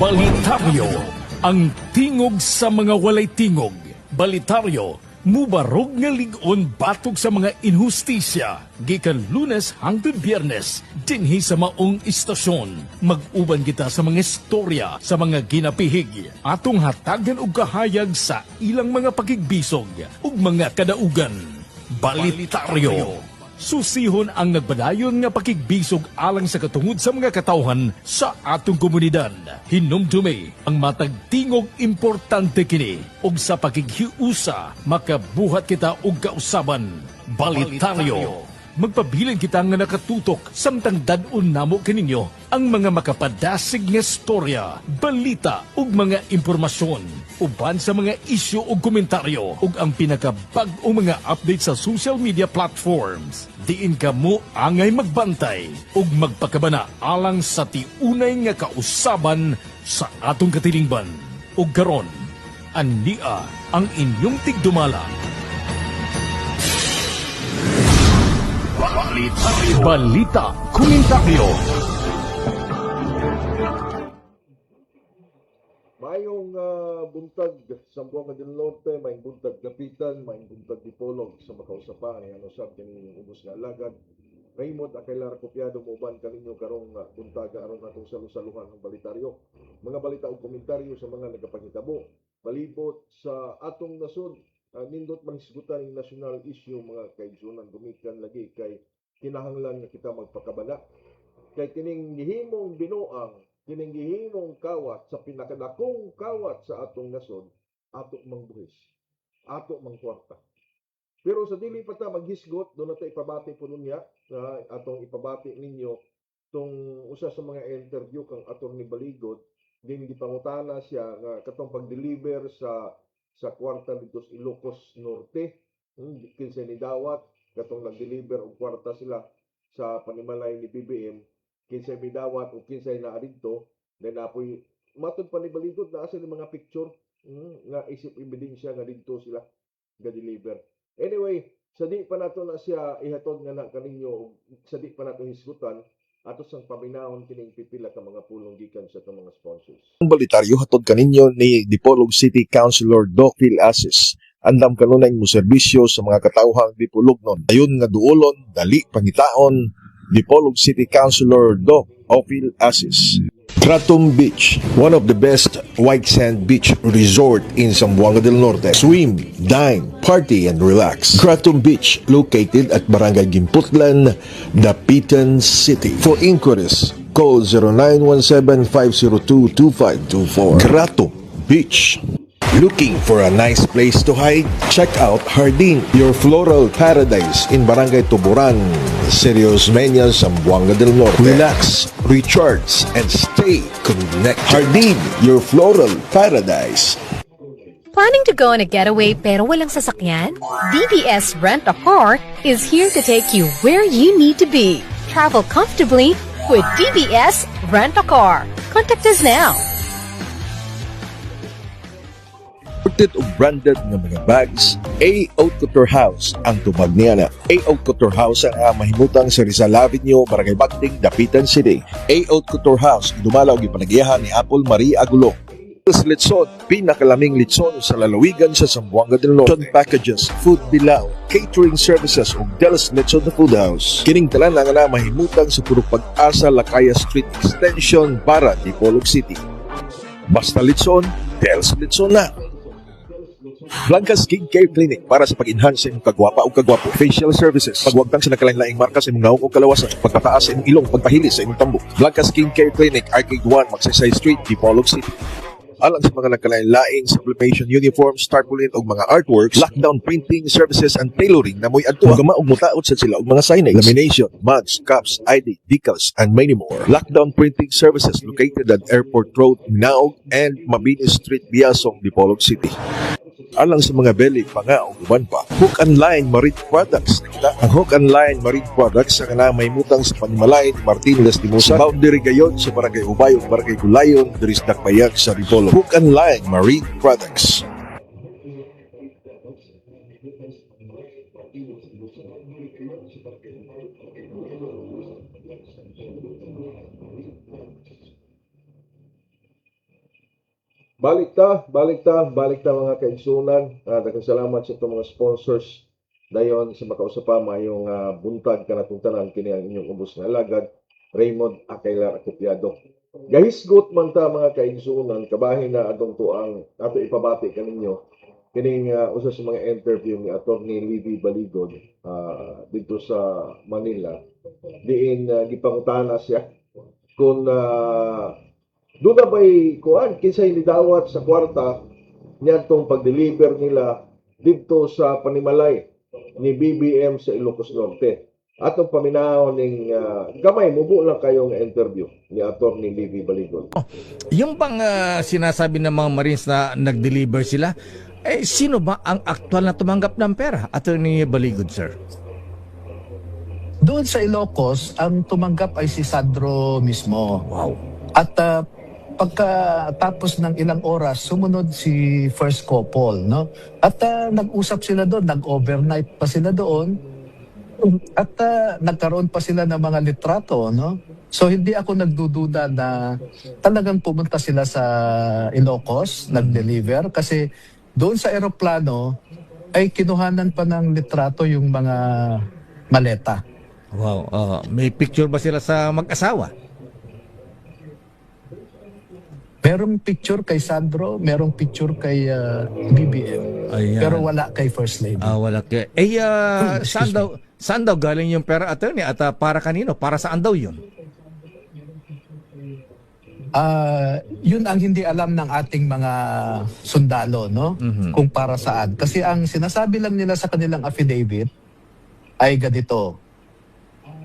Balitaryo, ang tingog sa mga walay tingog. Balitaryo, mubarog nga ligon batog sa mga inhustisya. Gikan Lunes hangtod Biyernes, dinhi sa maong istasyon. Mag-uban kita sa mga istorya, sa mga ginapihig. Atong hatagan og kahayag sa ilang mga pakigbisog ug mga kadaugan. Balitaryo. Susihon ang nagbadayon nga pakigbisog alang sa katungod sa mga katawhan sa atong komunidad. Hinumdume ang matag tingog importante kini ug sa pakighiusa makabuhat kita og kausaban. Balitaryo. Magpabilin kita nga nakatutok samtang dad-on namo kaninyo ang mga makapadasig nga storya, balita ug mga impormasyon uban sa mga isyu ug komentaryo ug ang pinakabag-ong mga update sa social media platforms. Diin kamo angay magbantay ug magpakabana alang sa tiunay nga kausaban sa atong katilingban. Ug karon, ania ang inyong tigdumala. Balita Komentaryo. Mayong buntag sa Buanga del Norte, may buntag Dapitan, may buntag Dipolog sa makausapan ni ano sab kini ubos nga alagad. Raymond Akelar kopyado mo ban kaninyo karong buntaga aron natong salusaluhan ng balitaryo. Mga balita ug komentaryo sa mga nagapangitabo palibot sa atong nasod. Nindot mahisgutan ng national issue mga kaigsunan gumikan lagi kay kinahanglan nga kita magpakabana kay kining gihimong binuang, kining gihimong kawat sa pinakadakong kawat sa atong nasod, ato mangbuhis, ato mangkwarta. Pero sa dili pa ta maghisgot, doon nato ipabati po niya na atong ipabati ninyo tong usa sa mga interview kang Atty. Baligod, din gipangutana siya nga katong pag-deliver sa kwarta dito sa Ilocos Norte, kinsa ni dawat katong nag-deliver og kwarta sila sa panimalay ni BBM, kinsay midawat o kinsay naa didto, then apoy matud pa ni Baligod na asa ni mga picture nga isip ebidensya nga didto sila ga-deliver. Anyway, sa di pa nato na siya ihatod nga na kaninyo, sa di pa nato hisgutan, ato sang paminahon kining pipila ka mga pulong gikan sa itong mga sponsors. Ang balitaryo hatod kaninyo ni Dipolog City Councilor Doc Phil Asis. Andam kanunay mo serbisyo sa mga katawhang Dipolognon. Ayon nga duolon, dali pangitaon, Dipolog City Councilor Doc Phil Asis. Kratom Beach, one of the best white sand beach resort in Zamboanga del Norte. Swim, dine, party, and relax. Kratom Beach, located at Barangay Gimputlan, Dapitan City. For inquiries, call 0917-502-2524. Kratom Beach. Looking for a nice place to hide? Check out Hardin, your floral paradise in Barangay Tuburan, Serios Menya, Zamboanga del Norte. Relax, recharge, and stay connected. Hardin, your floral paradise. Planning to go on a getaway pero walang sasakyan? DBS Rent a Car is here to take you where you need to be. Travel comfortably with DBS Rent a Car. Contact us now. Imported o branded ng mga bags, A. Haute Couture House ang tubag niya na. A. Haute Couture House ang mahimutang sa Rizal Avenue, Barangay Bagting, Dapitan City. A. Haute Couture House, dumalaw ang ipanagiyahan ni Apple Marie Agulo. Litson, pinakalaming litson sa lalawigan sa Zamboanga del Norte. Packages, food bilaw, catering services ug Delos Litson na Food House. Kining talan ang na mahimutang sa puro pag-asa Lakaya Street Extension para Dipolog City. Basta litson, Delos Litson na. Blanca Skincare Clinic para sa pag-enhance sa imong kagwapa o kagwapo. Facial services, pagwagtang sa nakalain-laing marka sa imong naong o kalawasan, pagpataas sa imong ilong, pagpahilis sa imong tambok. Blanca Skincare Clinic, Arcade 1, Magsaysay Street, Dipolog City. Alang sa mga nakalain-laing sublimation uniforms, tarpaulin o mga artworks, lockdown printing services and tailoring na mo'y adto. Gama og mutaot sa sila og mga signage, lamination, mugs, cups, ID, decals, and many more. Lockdown printing services located at Airport Road, Naog, and Mabini Street, Biasong, Dipolog City. Alang sa mga beli pa nga o uban pa, Hook and Line Marine Products. Ang Hook and Line Marine Products ang may mutang sa panimalay ni Martin Lastimosa, boundary gayon sa Barangay Ubay o Barangay Gulayon, Diris Dakpayag sa Ripolo. Hook and Line Marine Products. balik ta mga kaigsunan. Nagkasalamat sa itong mga sponsors. Dayon sa makausap pa mayong buntag kanatong tanan kini ang inyong ubos nga alagad Raymond Akaylar Acopiado. Gahisgot man ta mga kaigsunan, kabahin na adong tuang ato ipabati kaninyo kining usa sa mga interview ni Attorney Livy Baligod dito sa Manila. Diin gipangutana siya kung doon na ba'y kuan kinsay nidawat sa kwarta niyadtong pag-deliver nila dito sa Panimalay ni BBM sa Ilocos Norte. Atong paminaw ning gamay mubo lang kayong interview ni Attorney Livy Baligod. Yung bang sinasabi ng mga Marines na nag-deliver sila, sino ba ang aktual na tumanggap ng pera? Attorney Baligod, sir. Doon sa Ilocos, ang tumanggap ay si Sandro mismo. Wow. At pagkatapos ng ilang oras, sumunod si First Couple, no? At nag-usap sila doon, nag-overnight pa sila doon. At nagkaroon pa sila ng mga litrato, no? So hindi ako nagdududa na talagang pumunta sila sa Ilocos, nag-deliver kasi doon sa eroplano ay kinuhanan pa ng litrato yung mga maleta. Wow. May picture ba sila sa mag-asawa? Merong picture kay Sandro, merong picture kay BBM. Ayan. Pero wala kay First Lady. Wala kaya. Saan daw galing yung pera, attorney? At para kanino? Para saan daw yun? Yun ang hindi alam ng ating mga sundalo, no? Kung para saan. Kasi ang sinasabi lang nila sa kanilang affidavit ay ganito.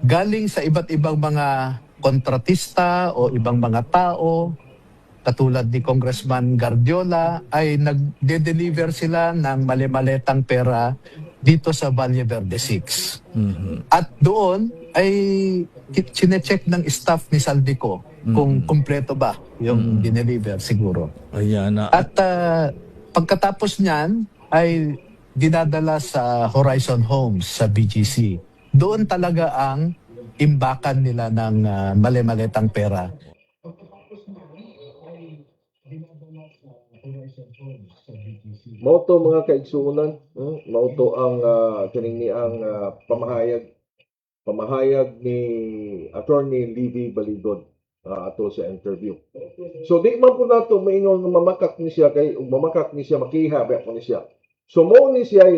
Galing sa iba't ibang mga kontratista o ibang mga tao, katulad ni Congressman Guardiola, ay nagde-deliver sila ng mali-maletang pera dito sa Valle Verde 6. At doon ay chinecheck ng staff ni Saldico kung kumpleto ba yung dineliver siguro. Ayan. At pagkatapos niyan ay dinadala sa Horizon Homes sa BGC. Doon talaga ang imbakan nila ng mali-maletang pera. Mauto mga kaigsunan, mauto ang kining ang pamahayag ni Attorney Livy Baligod ato sa interview. So di man po nato maingon nga mamakak ni siya kay mamakak ni siya makihabi ko ni siya. So mo ni siya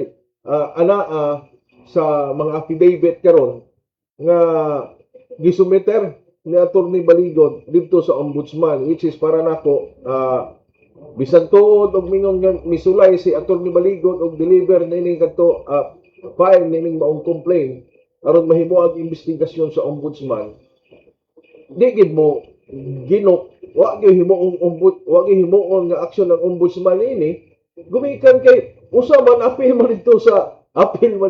anaa sa mga affidavit karon nga gisumiter ni Attorney Baligod dito sa Ombudsman, which is para nako bisan tuod og mingon nga misulay si Attorney Baligod og deliver nining kadto file nining maong complaint aron mahimo ang investigasyon sa Ombudsman. Di gid mo wa gyud himuon nga aksyon ng Ombudsman ini gumikan kay usa man apil man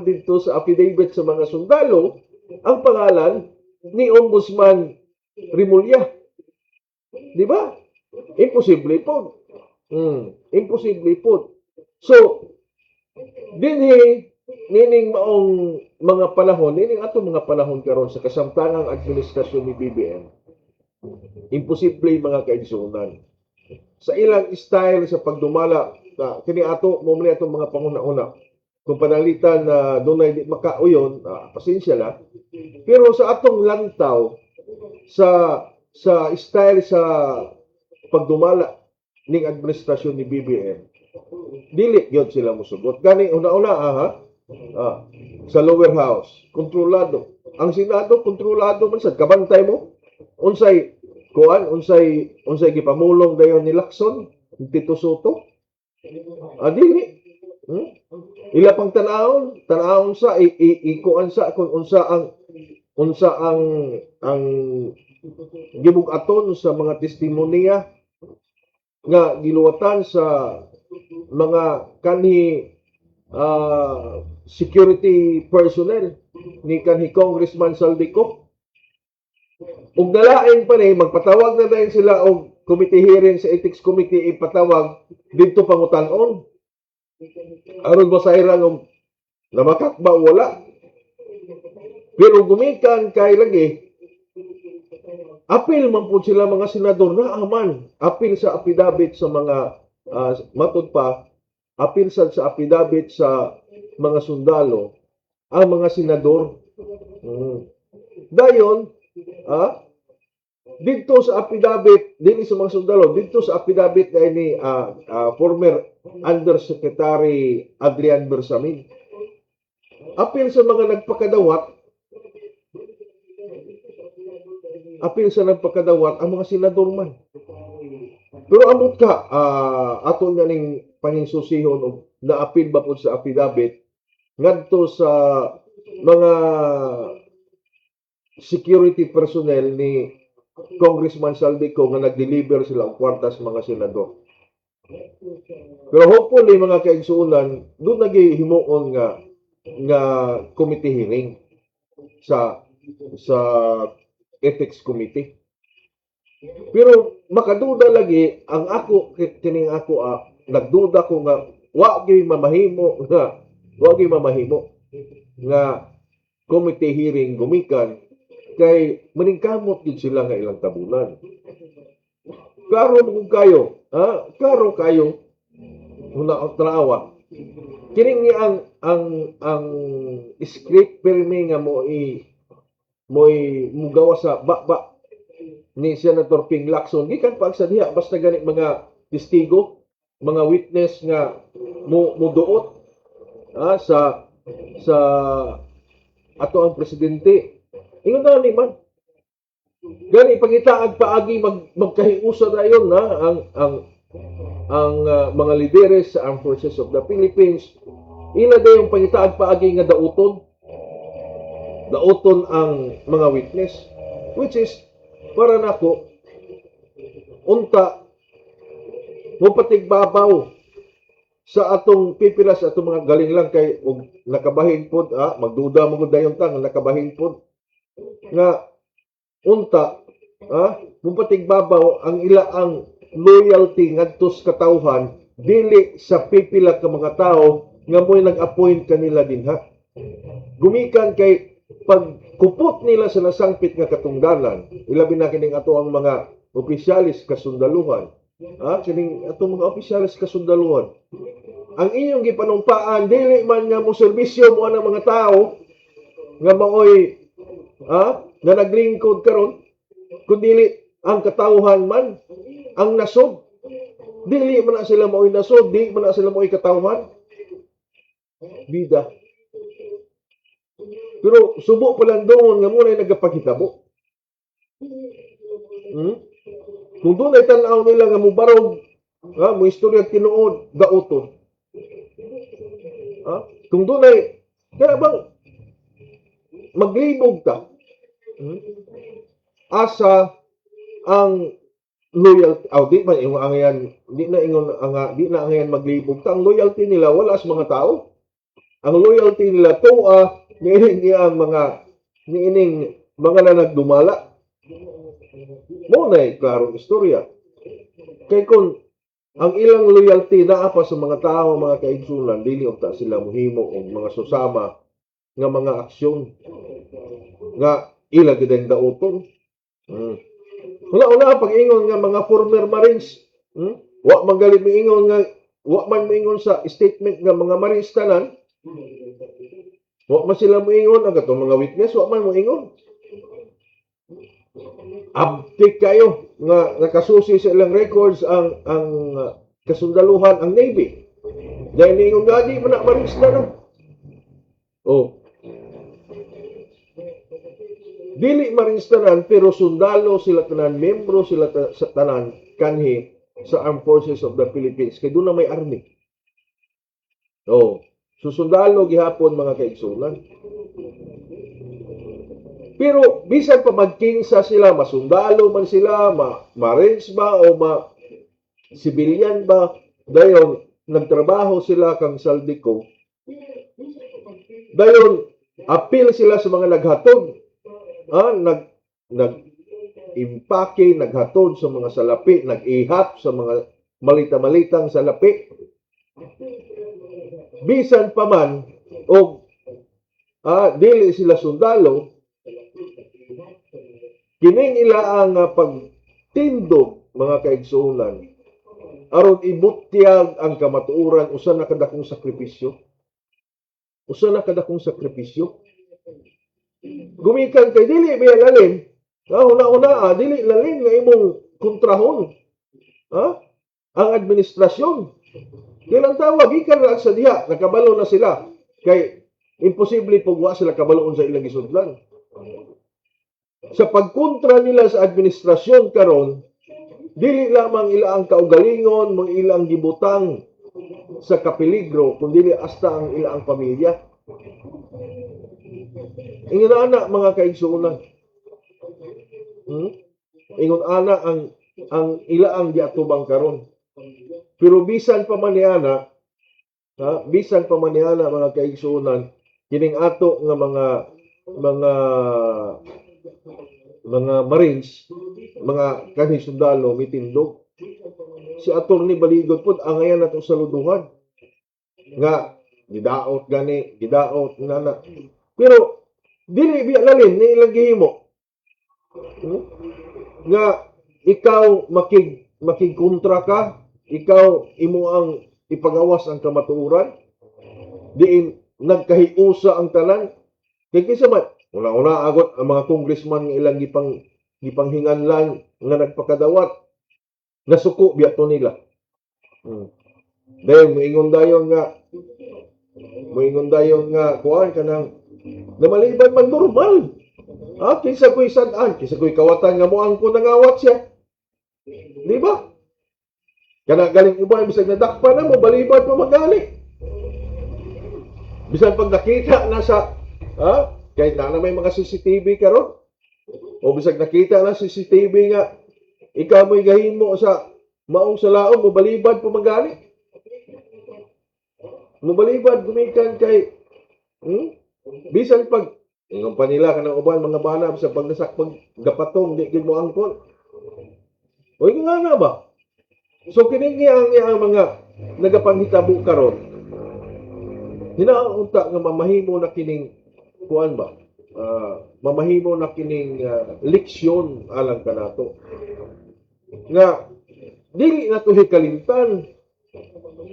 dito sa affidavit sa mga sundalo ang pangalan ni Ombudsman Rimulya. Di ba? Imposible po. Imposible po. So, dinhi nining maong mga panahon, nining ato mga panahon karon sa kasamtangang administrasyon ni BBM. Imposible mga kaigsunan. Sa ilang style sa pagdumala, kini ato mo muli atong mga panguna-una. Kung panalitan na dunay di makauyon, pasensya lang. Pero sa atong lantaw sa style sa pagdumala ning administrasyon ni BBM, dili gyud sila mosugot. Gani una-una sa lower house, kontrolado. Ang Senado kontrolado man sad kabantay mo. Unsay gipamulong dayon ni Lacson, Tito Soto? Dili. Ila pang tanawon sa ikuan sa kung unsa ang gibugaton sa mga testimonya nga giluwatan sa mga kanhi security personnel ni kanhi Congressman Saldico. Ug nalain pa ni magpatawag na dayon sila og committee hearing sa ethics committee ipatawag didto pangutan-on. Aron basayran og namakak ba wala. Pero gumikan kay lagi apil man po sila mga senador na aman. Apil sa apidabit sa mga matod pa, apil sa apidabit sa mga sundalo ang mga senador. Dayon, dito sa apidabit, dili sa mga sundalo, dito sa apidabit na ni former Undersecretary Adrian Bersamin. Apil sa mga nagpakadawat, ang mga senador man. Pero amot ka, ato nga ning paninsusihon og naapil ba po sa apidabit ngadto sa mga security personnel ni Congressman Saldico nga nag-deliver sila og kwarta sa mga senador. Pero hopefully mga kaigsuunan, doon naghihimuon nga committee hearing sa ethics committee. Pero makaduda lagi ang ako kining ako nagduda ko nga wa gyud mamahimo nga committee hearing gumikan kay maningkamot gid sila nga ilang tabunan. Klaro kayo una trawa. Kining ang script permi nga mugawa sa baba ni Senator Ping Lacson gikan pa sa diha basta gani mga testigo, mga witness nga muduot sa ato ang presidente. Ingon na ni man gani pangitaag paagi magkahiusa dayon na ang mga lideres sa Armed Forces of the Philippines ila dayon pangitaag paagi nga dauton ang mga witness, which is para nako unta mo patigbabaw sa atong pipilas atong mga galing lang kay og nakabahin pod magduda mo gud dayon tang nakabahin pod nga unta mo patigbabaw ang ilaang loyalty ngadto sa katawhan dili sa pipila ka mga tao nga mo'y nag-appoint kanila dinha gumikan kay pagkupot nila sa nasangpit nga katungdanan, ilabi na kining ato ang mga opisyalis kasundaluhan. Kining ato mga opisyalis kasundaluhan. Ang inyong gipanumpaan, dili man nga mo serbisyo mo ang mga tao nga maoy nga naglingkod karon, kundi ang katawhan man, ang nasod. Dili man na sila maoy nasod, di man na sila maoy katawhan. Bida. Pero subo pa lang doon nga muna nagapakitabo. Kung doon ay tanaw nila nga mubarog, mo istorya tinuod, dauton. Kung doon ay, kaya bang maglibog ka, asa ang loyalty, di man yung angayan, di na angayan maglibog ta. Ang loyalty nila wala sa mga tao. Ang loyalty nila tuwa niining mga nanagdumala. Mo na klarong istorya. Kay kung ang ilang loyalty naa pa sa mga tao, mga kaigsunan, dili ta sila muhimo og mga susama nga mga aksyon nga ila gid dauton. Wala pag-ingon nga mga former Marines, wa man gali miingon nga wa man miingon sa statement nga mga Marines tanan. Wa man sila moingon ang katong mga witness, wa man moingon. Abtik kayo nga nakasusi sa ilang records ang kasundaluhan ang Navy. Dahil niingon nga di man na Marines na no. Dili Marines tanan pero sundalo sila tanan, membro sila sa tanan kanhi sa Armed Forces of the Philippines. Kay doon na may army. Susundalo gihapon mga kaigsunan. Pero bisan pa magkinsa sila, masundalo man sila, Marines ba o civilian ba, dayon nagtrabaho sila kang Saldico. Dayon appeal sila sa mga naghatod. Nag-impake, naghatod sa mga salapi, nag-ihap sa mga malita-malitang salapi. Bisan pa man dili sila sundalo, kining ilaang pagtindog mga kaigsuonan aron ibutyag ang kamatuoran usa na kadakong sakripisyo. Gumikan kay dili biya lalim. Una dili lalim nga imong kontrahon. Ang administrasyon. Kailan tawag gikan ra sa diha, nakabalo na sila kay imposible pugwa sila kabaloon sa ilang gisudlan. Sa pagkontra nila sa administrasyon karon, dili lamang ila ang kaugalingon, mga ilang gibutang sa kapeligro, kundi hasta ang ilang pamilya. Ingon ana mga kaigsuonan. Ingon ana ang ilaang giatubang karon. Pero bisan pa man niana, mga kaigsuonan, kining ato nga mga Marines, mga kanhi sundalo mitindog. Si Atty. Baligod pud angayan nato sa luduhan nga gidaot nana. Pero dili biya lalim ni ilang gihimo. Nga ikaw makigkontra ka, ikaw imo ang ipagawas ang kamatuoran, diin nagkahiusa ang tanan. Kay kisa man una agot ang mga congressman nga ilang gipanghinganlan nga nagpakadawat, nasuko biya to nila. Dahil moingon dayon nga kuan kanang namaliban man normal. Kisa ko'y sad-an, kisa ko'y kawatan nga mo ang ko nangawat siya. Di ba? Kana galing uban bisag nadakpa na mo balibad mo magali. Bisan pag nakita na sa kahit na may mga CCTV karon. O bisag nakita na CCTV nga ikaw mo'y gahimo sa maong sa laom mo balibad po magali. Mo balibad gumikan kay bisan pag ingon pa nila kanang uban mga bana sa pagnasak gapatong di gid mo angkol. O nga na ba? So kining ang mga nagapanghitabo karon. Hinaunta nga mamahimo na kining kuan ba? Mamahimo na kining leksyon alang kanato. Nga dili nato hikalimtan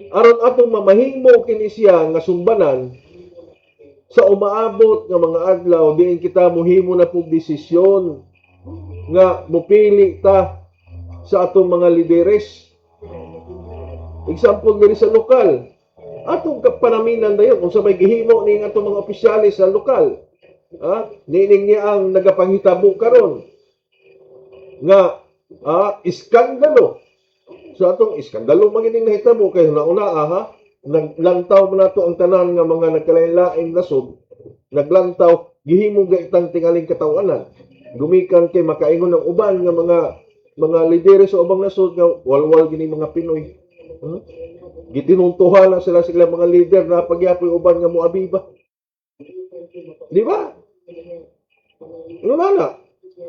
aron atong mamahimo kini siya nga sumbanan sa umaabot nga mga adlaw diin kita mohimo na pug desisyon nga mupili ta sa atong mga lideres. Example diri sa lokal, atong kapanaminan dayon kung sa may gihimo ning atong mga opisyalis sa lokal. Nining niya ang nagapanghitabo karon nga iskandalo. So atong iskandalo magining nahitabo kay una naglantaw man nato ang tanan nga mga nagkalain-laing nasod, naglantaw gihimo gaitang tingaling katawanan. Gumikan kay makaingon ng uban nga mga lideres sa ubang nasod nga walwal gini mga Pinoy. Gitinuntuhan na sila mga leader na pagyapoy uban nga moabiba. Di ba? Inunana.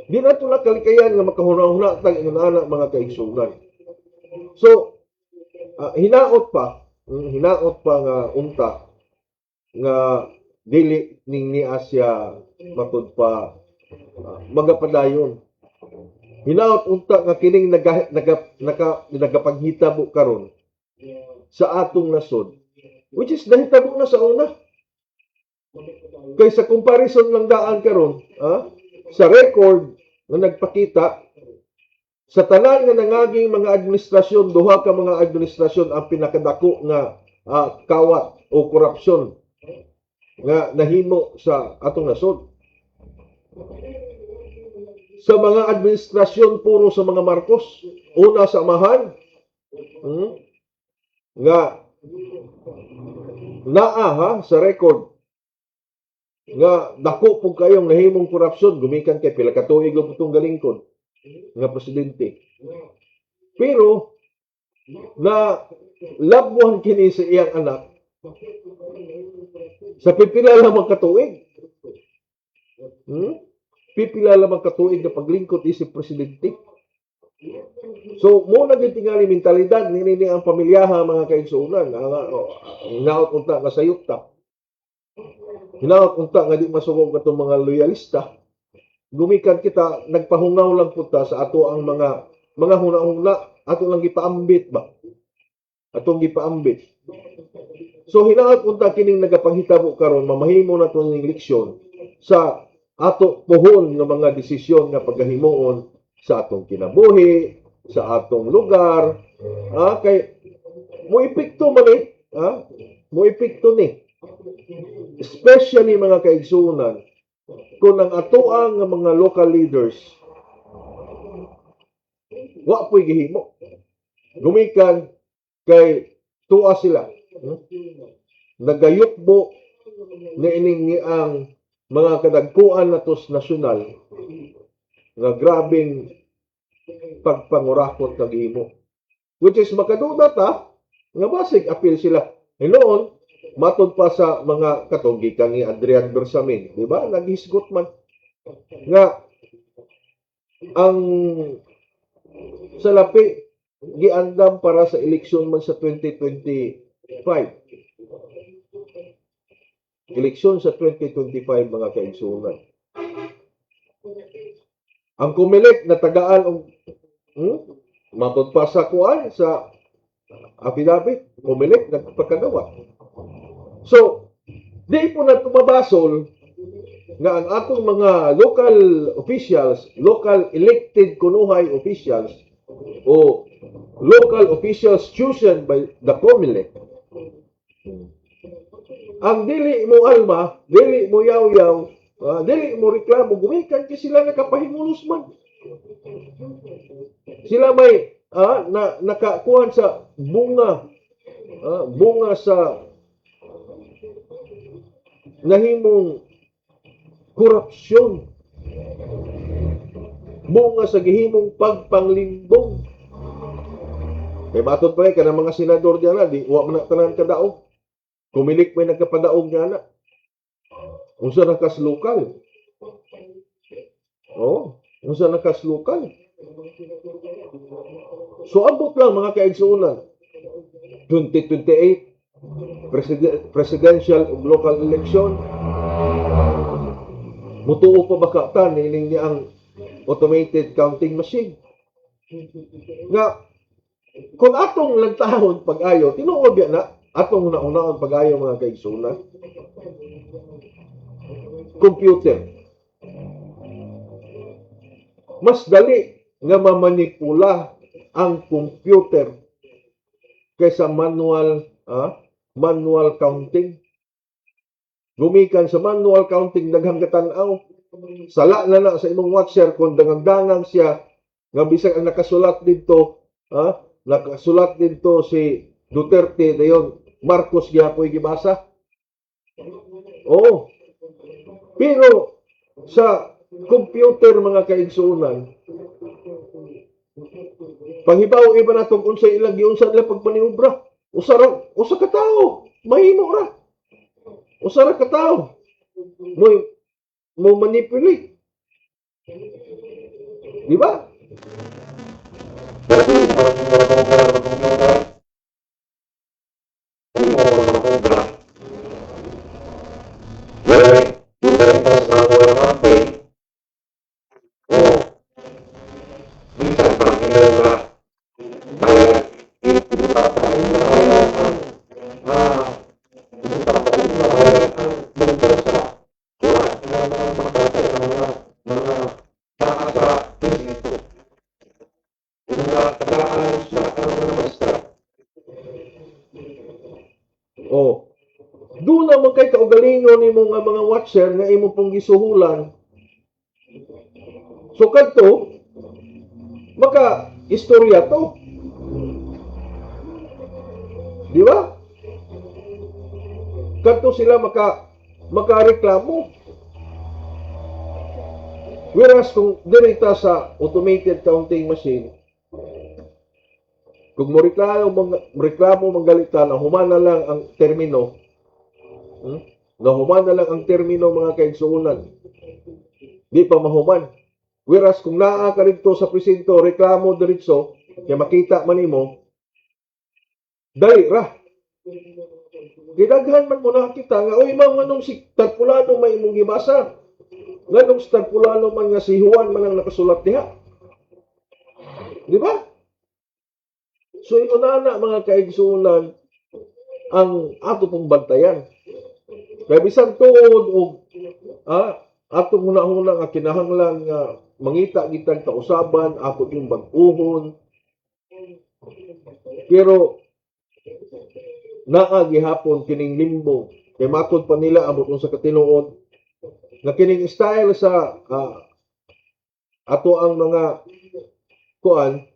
Di na ito nakalikayan nga makahuna-huna tag inunana mga kaigsunan. So, hinaot pa nga unta nga dili ning ni Asya matud pa magapadayon. Hinaot unta nga kining nagapaghitabo karon sa atong nasod, which is nahitabo na sa una. Kay sa comparison lang daan karon, sa record na nagpakita sa tanan nga nangaging mga administrasyon, duha ka mga administrasyon ang pinakadako nga kawat o korupsyon nga nahimo sa atong nasod. Sa mga administrasyon puro sa mga Marcos, una sa amahan, nga naa sa record nga dako pug kayong nahimong korupsyon gumikan kay pila ka tuig og putong galingkod nga presidente. Pero na labwan kini sa iyang anak sa pipila lamang katuig. Pipila lamang katuig na paglingkod isip presidente. So, muna gid tingali mentalidad nini ang pamilyaha mga kaigsuonan. Hinaot unta nga sayop ta. Hinaot unta nga di masugod katong mga loyalista. gumikan kita, nagpahungaw lang punta sa ato ang mga huna-huna, ato lang gipaambit ba? Atong gipaambit. So hinaot punta kining nagapanghitabo karon, mamahimo na to ning leksyon sa ato pohon nga mga desisyon nga pagkahimuon sa atong kinabuhi, sa atong lugar, kay mo epekto man mo epekto ni. Especially mga kaigsunan, kung ang atoang nga mga local leaders wa po'y gihimo. Gumikan kay tuwa sila. Nagayukbo na ining ang mga kadagkuan natos nasyonal nga grabing pagpangurakot na gihimo. Which is makaduda ta nga basig appeal sila. Noon, matod pa sa mga katunggikan ni Adrian Bersamin, di ba? Naghisgot man nga ang salapi giandam para sa eleksyon man sa 2025. Eleksyon sa 2025 mga kaigsunan. Ang Comelec na tagaan og matod pa sa kuan sa affidavit, Comelec nagpakagawa. So, di po na tumabasol nga ang atong mga local officials, local elected kunuhay officials, o local officials chosen by the Comelec, ang dili mo alma, dili mo yaw-yaw, dili mo reklamo, gumikan kasi sila nakapahimulos man. Sila may nakakuhan sa bunga sa nahimong korupsyon, bunga sa gihimong pagpanglimbong. Kaya matod pa ka ng mga senador diyan di wa man tanan kadaog. Kumilik may nagkapadaog nga na. Unsa nakas lokal? Unsa nakas lokal? So abot lang mga kaigsuunan. 2028 presidential ug local election. Mutuo pa ba ka nining niya ang automated counting machine? Nga kung atong lantahon pag-ayo, tinuod na atong naunahon pag-ayo mga kaigsuunan. Computer. Mas dali nga mamanipula ang computer kaysa manual counting. Gumikan sa manual counting daghang katanaw. Sala na sa imong watcher kung dangang-dangang siya nga bisag ang nakasulat dito, nakasulat dito si Duterte dayon Marcos gyapon gibasa. Pero sa computer mga kaigsuunan, panghibaw iba na itong unsay ilang giunsa nila pagpaniubra. Usa ka tao, mahimo ra. Usa ra ka tao, mo manipulate. Di ba? Doon naman kay kaugalingon ni mga watcher nga imo pong gisuhulan. So kadto maka istorya to. Di ba? Kadto sila makareklamo. Whereas kung direta sa automated counting machine, kung mo reklamo manggalita na humana lang ang termino, humana lang ang termino mga kaigsuunan. Di pa mahuman. Whereas kung naa ka rito sa presinto, reklamo diretso, kaya makita man nimo, dali ra. Gidaghan man mo nakita nga, oy ma'am, anong si Tagpulano may imong gibasa? Nganong stagpulano man nga si Juan man ang nakasulat diha. Di ba? So, inunana mga kaigsunan ang ato pong bantayan. Kaya bisan tuod o ato muna-una nga kinahanglan nga mangita gitag kausaban, ato yung bag-uhon. Pero naa gihapon kining limbo kay matod pa nila abot sa katinuod nga kining style sa ato ang mga kuan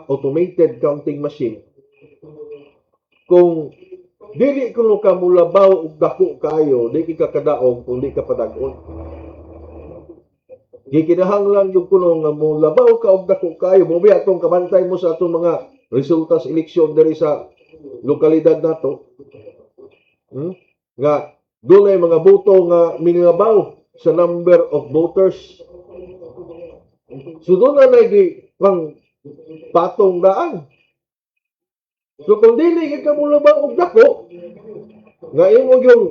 automated counting machine kung dili kuno ka mulabaw og dako kayo di ka kadaog kung di ka padag-on gikinahanglan yung kuno nga mulabaw ka og dako kayo mo biya atong kabantay mo sa atong mga resulta sa eleksyon diri sa lokalidad nato nga dunay mga boto nga mingabaw sa number of voters. So doon na pang patong daan. So kung dili ka mula ba og dako, nga imo yung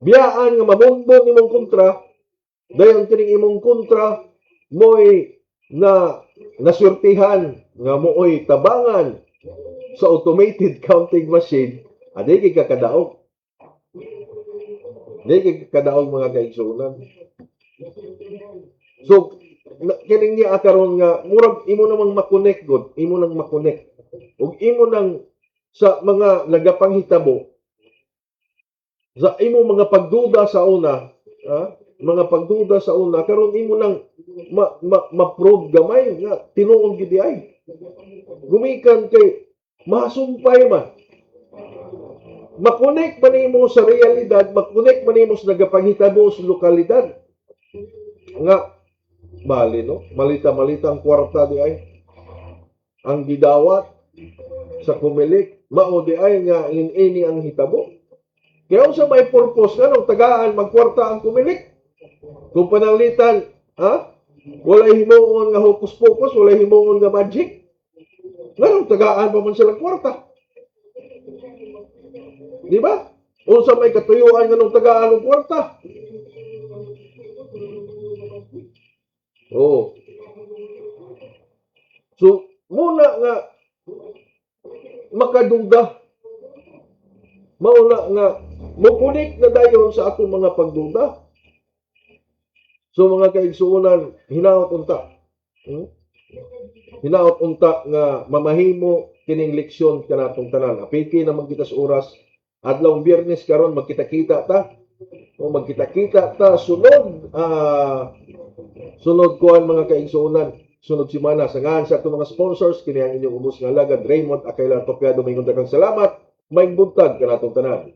biyaan nga mabumbon imong kontra, dayon kining imong kontra mo'y nasurtihan nga mo'y tabangan sa automated counting machine, adi ka kadaog. Di ka kadaog mga kaigsunan. So kining niya karon nga murag imo namang makonek god, imo nang makonek ug imo nang sa mga nagapanghitabo sa imo mga pagduda sa una, mga pagduda sa una karon imo nang ma-prove gamay nga tinuod gid ay gumikan kay masumpay man makonek man nimo sa realidad, makonek man nimo sa nagapanghitabo sa lokalidad nga bali no malita-malita ang kwarta di ay ang gidawat sa kumilik mao di ay nga ini ang hitabo kaya sa may purpose kanong tagaan magkwarta ang kumilik kung pananglitan walay himuon nga hocus pocus walay himuon nga magic nganong tagaan pa man sila kwarta di ba unsa may katuyuan nganong tagaan ang kwarta. Oh. So, muna nga makaduda. Mauna nga mukunik na dayon sa atong mga pagduda. So, mga kaigsuonan, hinaot unta. Hinaot unta nga mamahimo kining leksyon kanatong tanan. Apiki na magkita sa oras. Adlawng Biyernes karon magkita-kita ta. O magkita-kita ta sunod sunod ko ang mga kaigsuonan sunod semana sa ngahan sa atong mga sponsors kini ang inyong ubos nga alagad Raymond Akayla Topiado mayong daghang salamat maayong buntag kanatong tanan.